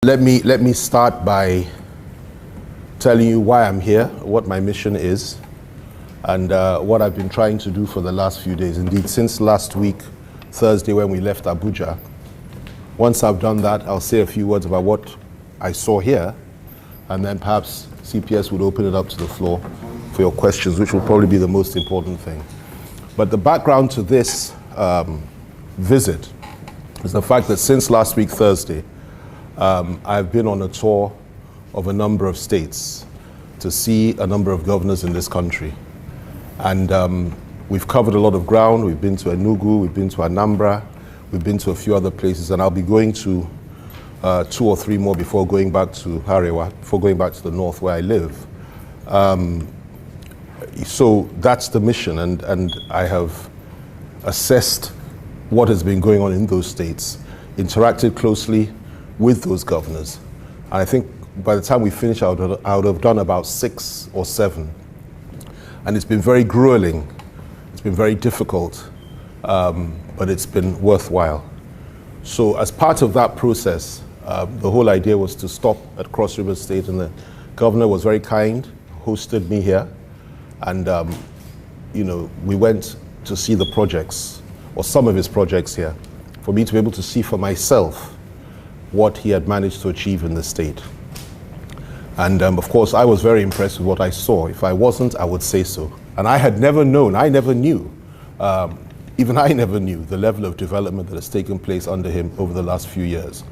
Let me start by telling you why I'm here, what my mission is, and what I've been trying to do for the last few days. Indeed, since last week, Thursday, when we left Abuja. Once I've done that, I'll say a few words about what I saw here, and then perhaps CPS would open it up to the floor for your questions, which will probably be the most important thing. But the background to this visit is the fact that since last week, Thursday, I've been on a tour of a number of states to see a number of governors in this country. And we've covered a lot of ground. We've been to Enugu, we've been to Anambra, we've been to a few other places, and I'll be going to 2 or 3 more before going back to Harewa, before going back to the north where I live. So that's the mission, and I have assessed what has been going on in those states, interacted closely with those governors. And I think by the time we finish, I would have done about 6 or 7. And it's been very grueling, it's been very difficult, but it's been worthwhile. So as part of that process, the whole idea was to stop at Cross River State, and the governor was very kind, hosted me here, and we went to see the projects, or some of his projects here, for me to be able to see for myself what he had managed to achieve in the state. And of course, I was very impressed with what I saw. If I wasn't, I would say so. And I had never known, I never knew, even I never knew the level of development that has taken place under him over the last few years.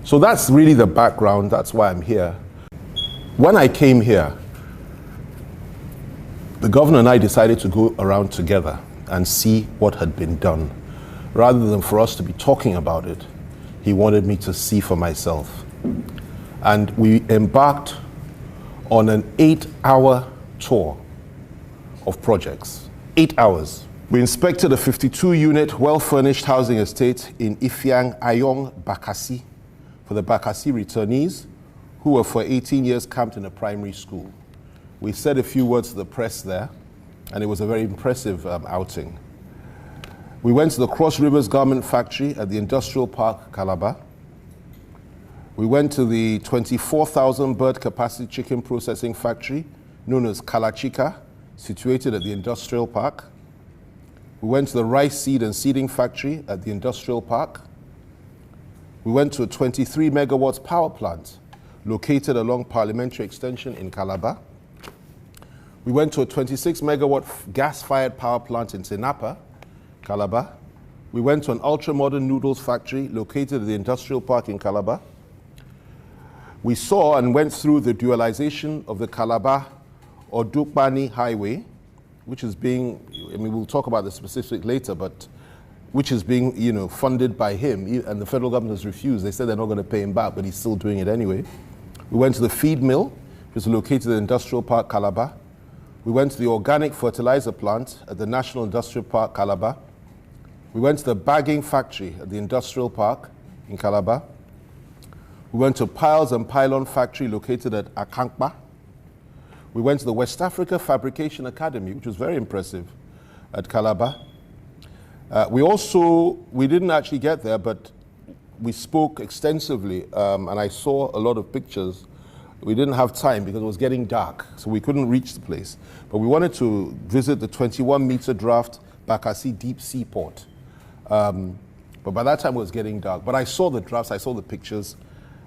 So that's really the background, that's why I'm here. When I came here, the governor and I decided to go around together and see what had been done. Rather than for us to be talking about it, he wanted me to see for myself. And we embarked on an 8-hour tour of projects. 8 hours. We inspected a 52-unit, well-furnished housing estate in Ifiang, Ayong, Bakassi, for the Bakassi returnees who were for 18 years camped in a primary school. We said a few words to the press there, and it was a very impressive outing. We went to the Cross Rivers Garment Factory at the Industrial Park, Calabar. We went to the 24,000 bird capacity chicken processing factory, known as Kalachika, situated at the Industrial Park. We went to the rice seed and seeding factory at the Industrial Park. We went to a 23 megawatts power plant located along Parliamentary Extension in Calabar. We went to a 26 megawatt gas-fired power plant in Tinapa, Calabar. We went to an ultra-modern noodles factory located at the Industrial Park in Calabar. We saw and went through the dualization of the Calabar-Odukbani Highway, which is being, we'll talk about the specifics later, but which is being, funded by him, and the federal government has refused. They said they're not going to pay him back, but he's still doing it anyway. We went to the feed mill, which is located at the Industrial Park, Calabar. We went to the organic fertilizer plant at the National Industrial Park, Calabar. We went to the bagging factory at the Industrial Park in Calabar. We went to piles and pylon factory located at Akankpa. We went to the West Africa Fabrication Academy, which was very impressive, at Calabar. We didn't actually get there, but we spoke extensively, and I saw a lot of pictures. We didn't have time because it was getting dark, so we couldn't reach the place. But we wanted to visit the 21-meter draft Bakassi deep sea port. But by that time it was getting dark. But I saw the drafts, I saw the pictures,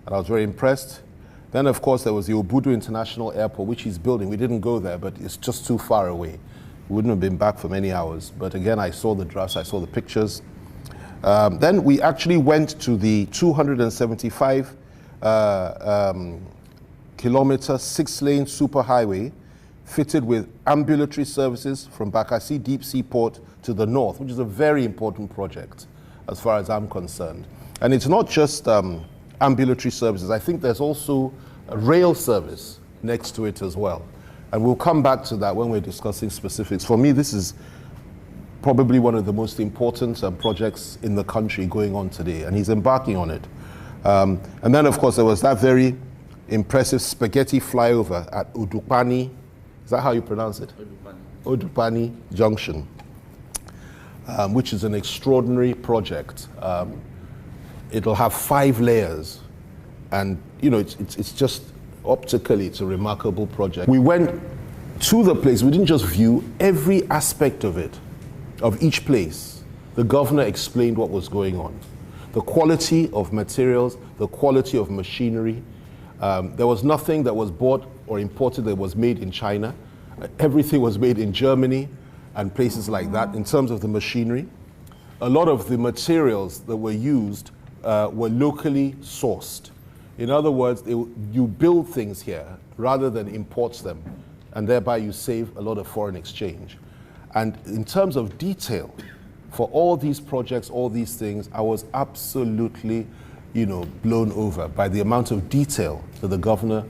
and I was very impressed. Then, of course, there was the Obudu International Airport, which he's building. We didn't go there, but it's just too far away. We wouldn't have been back for many hours. But again, I saw the drafts, I saw the pictures. Then we actually went to the 275 kilometer 6-lane superhighway fitted with ambulatory services from Bakassi Deep Sea Port to the north, which is a very important project as far as I'm concerned. And it's not just ambulatory services. I think there's also a rail service next to it as well. And we'll come back to that when we're discussing specifics. For me, this is probably one of the most important projects in the country going on today, and he's embarking on it. And then, of course, there was that very impressive spaghetti flyover at Odukbani. Is that how you pronounce it? Odukbani Junction, which is an extraordinary project. It'll have 5 layers. And it's just optically, it's a remarkable project. We went to the place. We didn't just view every aspect of it, of each place. The governor explained what was going on. The quality of materials, the quality of machinery. There was nothing that was bought or imported that was made in China. Everything was made in Germany and places like that in terms of the machinery. A lot of the materials that were used were locally sourced. In other words, you build things here rather than import them, and thereby you save a lot of foreign exchange. And in terms of detail, for all these projects, all these things, I was absolutely, blown over by the amount of detail that the governor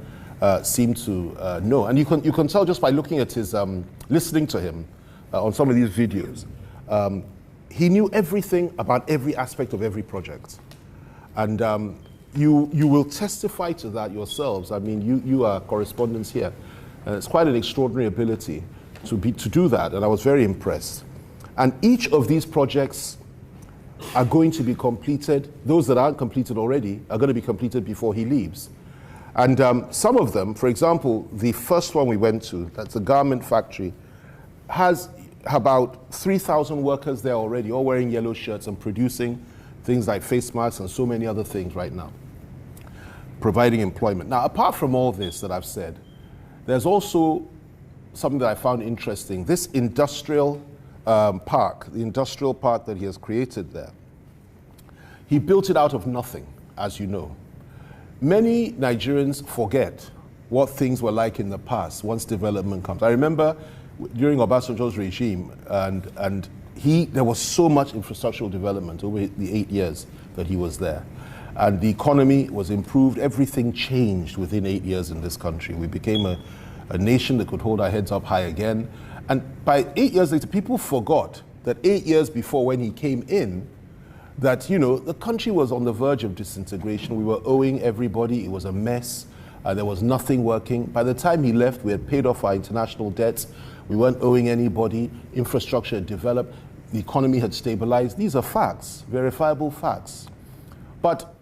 seemed to know. And you can tell just by looking at his, listening to him on some of these videos. He knew everything about every aspect of every project. And you will testify to that yourselves. I mean, you are correspondents here. And it's quite an extraordinary ability to do that, and I was very impressed. And each of these projects are going to be completed. Those that aren't completed already are going to be completed before he leaves. And some of them, for example, the first one we went to, that's a garment factory, has about 3,000 workers there already, all wearing yellow shirts and producing things like face masks and so many other things right now, providing employment. Now, apart from all this that I've said, there's also something that I found interesting. This industrial park, the industrial park that he has created there, he built it out of nothing, as you know. Many Nigerians forget what things were like in the past once development comes. I remember during Obasanjo's regime, and there was so much infrastructural development over the 8 years that he was there. And the economy was improved. Everything changed within 8 years in this country. We became a nation that could hold our heads up high again. And by 8 years later, people forgot that 8 years before when he came in, that, the country was on the verge of disintegration. We were owing everybody. It was a mess. There was nothing working. By the time he left, we had paid off our international debts. We weren't owing anybody. Infrastructure had developed. The economy had stabilized. These are facts, verifiable facts. But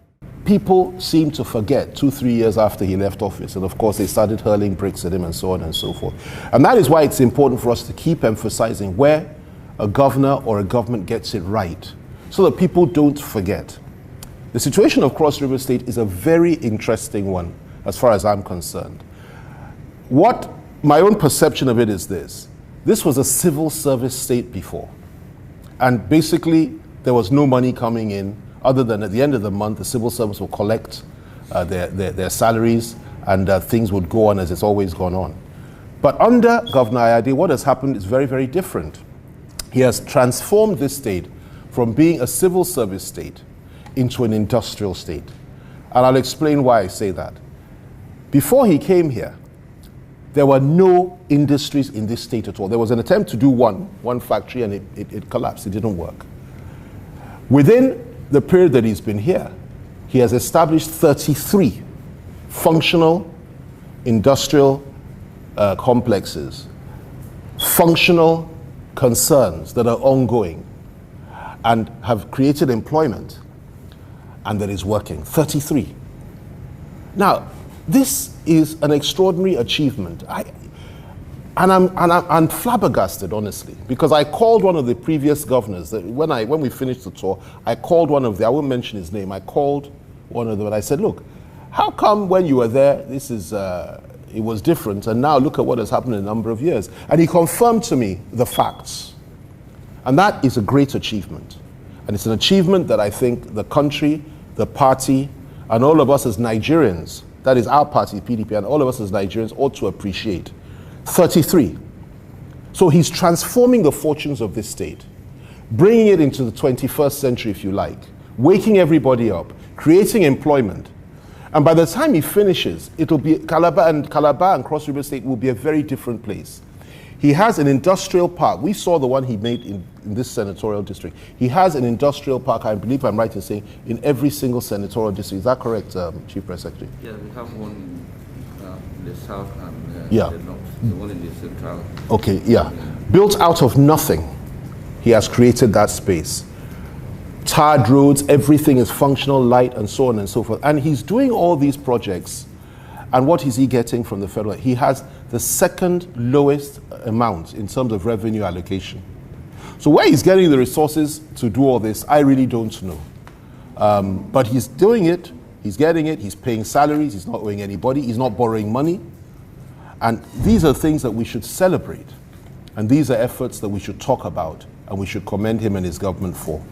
people seem to forget 2-3 years after he left office. And of course, they started hurling bricks at him and so on and so forth. And that is why it's important for us to keep emphasizing where a governor or a government gets it right, so that people don't forget. The situation of Cross River State is a very interesting one, as far as I'm concerned. What my own perception of it is this. This was a civil service state before. And basically, there was no money coming in, other than at the end of the month, the civil service will collect their salaries, and things would go on as it's always gone on. But under Governor Ayade, what has happened is very, very different. He has transformed this state from being a civil service state into an industrial state. And I'll explain why I say that. Before he came here, there were no industries in this state at all. There was an attempt to do one factory, and it collapsed. It didn't work. Within the period that he's been here, he has established 33 functional industrial complexes, functional concerns that are ongoing and have created employment, and that is working. 33. Now, this is an extraordinary achievement. I'm flabbergasted, honestly, because I called one of the previous governors. When we finished the tour, I called one of I won't mention his name, I called one of them and I said, look, how come when you were there, it was different, and now look at what has happened in a number of years? And he confirmed to me the facts. And that is a great achievement. And it's an achievement that I think the country, the party, and all of us as Nigerians, that is our party, PDP, and all of us as Nigerians ought to appreciate. 33. So he's transforming the fortunes of this state, bringing it into the 21st century, if you like, waking everybody up, creating employment. And by the time he finishes, it'll be Calabar and Cross River State will be a very different place. He has an industrial park. We saw the one he made in this senatorial district. He has an industrial park, I believe I'm right in saying, in every single senatorial district. Is that correct, Chief Press Secretary? Yeah, we have one in the south and the north, the one in the central. Okay, yeah. Built out of nothing, he has created that space. tarred roads, everything is functional, light, and so on and so forth. And he's doing all these projects. And what is he getting from the federal? He has the second lowest amount in terms of revenue allocation. So where he's getting the resources to do all this, I really don't know. But he's doing it, he's getting it, he's paying salaries, he's not owing anybody, he's not borrowing money. And these are things that we should celebrate. And these are efforts that we should talk about and we should commend him and his government for.